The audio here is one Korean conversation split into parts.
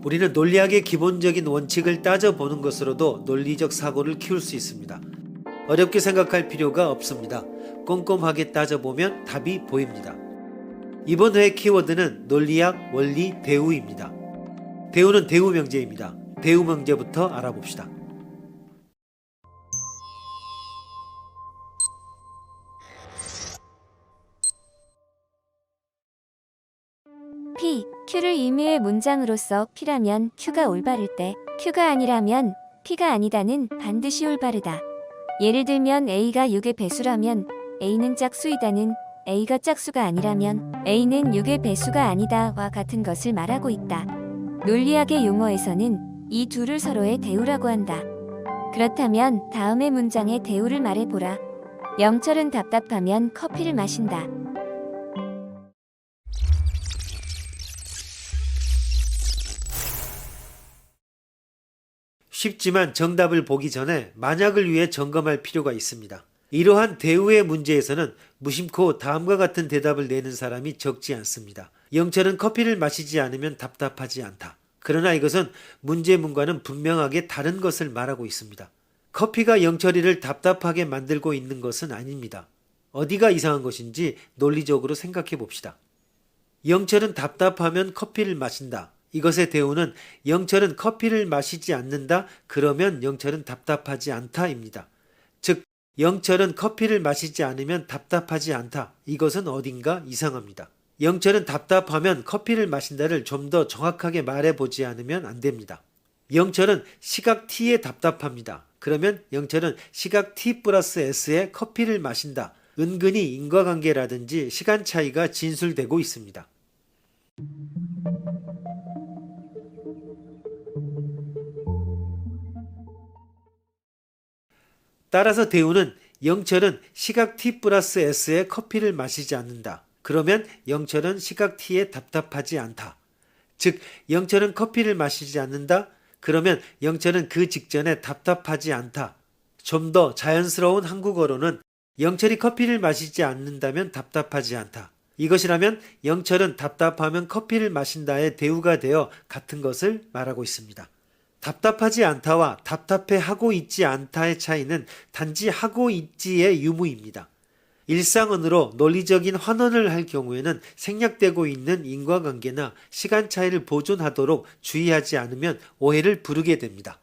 우리는 논리학의 기본적인 원칙을 따져보는 것으로도 논리적 사고를 키울 수 있습니다. 어렵게 생각할 필요가 없습니다. 꼼꼼하게 따져보면 답이 보입니다. 이번 회의 키워드는 논리학, 원리, 대우입니다. 대우는 대우 명제입니다. 대우 명제부터 알아봅시다. P, Q를 의미의 문장으로서 P라면 Q가 올바를 때, Q가 아니라면 P가 아니다는 반드시 올바르다. 예를 들면 A가 6의 배수라면 A는 짝수이다는 A가 짝수가 아니라면 A는 6의 배수가 아니다와 같은 것을 말하고 있다. 논리학의 용어에서는 이 둘을 서로의 대우라고 한다. 그렇다면 다음의 문장의 대우를 말해보라. 영철은 답답하면 커피를 마신다. 쉽지만 정답을 보기 전에 만약을 위해 점검할 필요가 있습니다. 이러한 대우의 문제에서는 무심코 다음과 같은 대답을 내는 사람이 적지 않습니다. 영철은 커피를 마시지 않으면 답답하지 않다. 그러나 이것은 문제문과는 분명하게 다른 것을 말하고 있습니다. 커피가 영철이를 답답하게 만들고 있는 것은 아닙니다. 어디가 이상한 것인지 논리적으로 생각해 봅시다. 영철은 답답하면 커피를 마신다. 이것의 대우는 영철은 커피를 마시지 않는다. 그러면 영철은 답답하지 않다입니다. 즉 영철은 커피를 마시지 않으면 답답하지 않다. 이것은 어딘가 이상합니다. 영철은 답답하면 커피를 마신다를 좀 더 정확하게 말해보지 않으면 안 됩니다. 영철은 시각 T에 답답합니다. 그러면 영철은 시각 T 플러스 S에 커피를 마신다. 은근히 인과관계라든지 시간 차이가 진술되고 있습니다. 따라서 대우는 영철은 시각 T 플러스 S에 커피를 마시지 않는다. 그러면 영철은 시각 T에 답답하지 않다. 즉 영철은 커피를 마시지 않는다. 그러면 영철은 그 직전에 답답하지 않다. 좀 더 자연스러운 한국어로는 영철이 커피를 마시지 않는다면 답답하지 않다. 이것이라면 영철은 답답하면 커피를 마신다의 대우가 되어 같은 것을 말하고 있습니다. 답답하지 않다와 답답해하고 있지 않다의 차이는 단지 하고 있지의 유무입니다. 일상언어로 논리적인 환원을 할 경우에는 생략되고 있는 인과관계나 시간 차이를 보존하도록 주의하지 않으면 오해를 부르게 됩니다.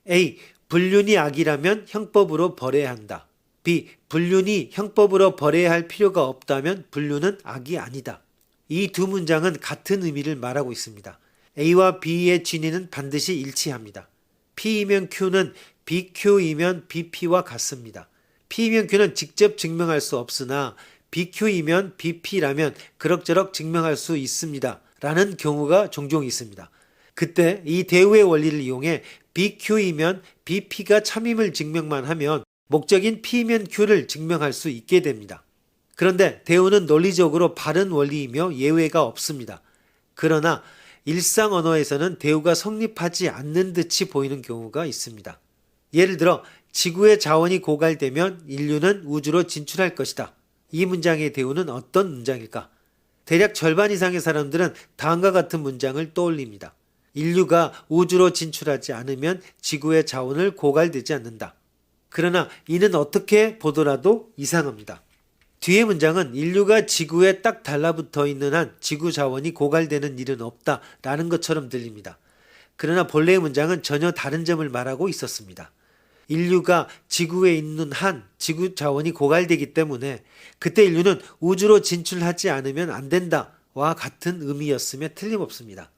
A. 불륜이 악이라면 형법으로 벌해야 한다. B. 불륜이 형법으로 벌해야 할 필요가 없다면 불륜은 악이 아니다. 이 두 문장은 같은 의미를 말하고 있습니다. A와 B의 진위는 반드시 일치합니다. P이면 Q는 BQ이면 BP와 같습니다. P이면 Q는 직접 증명할 수 없으나 BQ이면 BP라면 그럭저럭 증명할 수 있습니다. 라는 경우가 종종 있습니다. 그때 이 대우의 원리를 이용해 BQ이면 BP가 참임을 증명만 하면 목적인 P면 Q를 증명할 수 있게 됩니다. 그런데 대우는 논리적으로 바른 원리이며 예외가 없습니다. 그러나 일상 언어에서는 대우가 성립하지 않는 듯이 보이는 경우가 있습니다. 예를 들어 지구의 자원이 고갈되면 인류는 우주로 진출할 것이다. 이 문장의 대우는 어떤 문장일까? 대략 절반 이상의 사람들은 다음과 같은 문장을 떠올립니다. 인류가 우주로 진출하지 않으면 지구의 자원을 고갈되지 않는다. 그러나 이는 어떻게 보더라도 이상합니다. 뒤의 문장은 인류가 지구에 딱 달라붙어 있는 한 지구 자원이 고갈되는 일은 없다 라는 것처럼 들립니다. 그러나 본래의 문장은 전혀 다른 점을 말하고 있었습니다. 인류가 지구에 있는 한 지구 자원이 고갈되기 때문에 그때 인류는 우주로 진출하지 않으면 안 된다와 같은 의미였음에 틀림없습니다.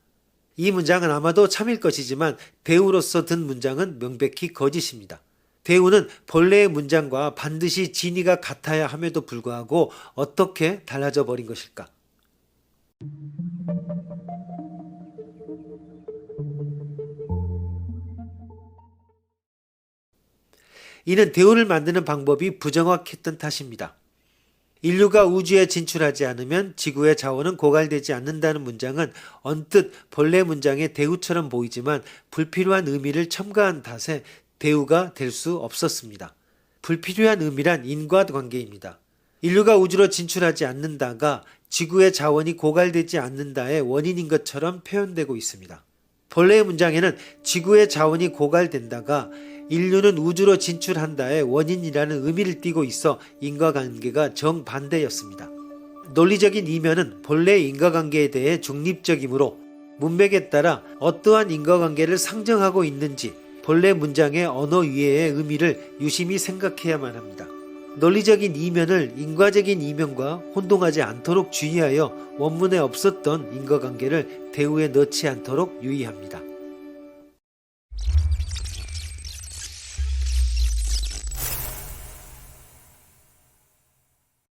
이 문장은 아마도 참일 것이지만 대우로서 든 문장은 명백히 거짓입니다. 대우는 본래의 문장과 반드시 진위가 같아야 함에도 불구하고 어떻게 달라져 버린 것일까? 이는 대우를 만드는 방법이 부정확했던 탓입니다. 인류가 우주에 진출하지 않으면 지구의 자원은 고갈되지 않는다는 문장은 언뜻 본래 문장의 대우처럼 보이지만 불필요한 의미를 첨가한 탓에 대우가 될 수 없었습니다. 불필요한 의미란 인과관계입니다. 인류가 우주로 진출하지 않는다가 지구의 자원이 고갈되지 않는다의 원인인 것처럼 표현되고 있습니다. 본래의 문장에는 지구의 자원이 고갈된다가 인류는 우주로 진출한다의 원인이라는 의미를 띠고 있어 인과관계가 정반대였습니다. 논리적인 이면은 본래의 인과관계에 대해 중립적이므로 문맥에 따라 어떠한 인과관계를 상정하고 있는지 본래 문장의 언어 위에의 의미를 유심히 생각해야만 합니다. 논리적인 이면을 인과적인 이면과 혼동하지 않도록 주의하여 원문에 없었던 인과관계를 대우에 넣지 않도록 유의합니다.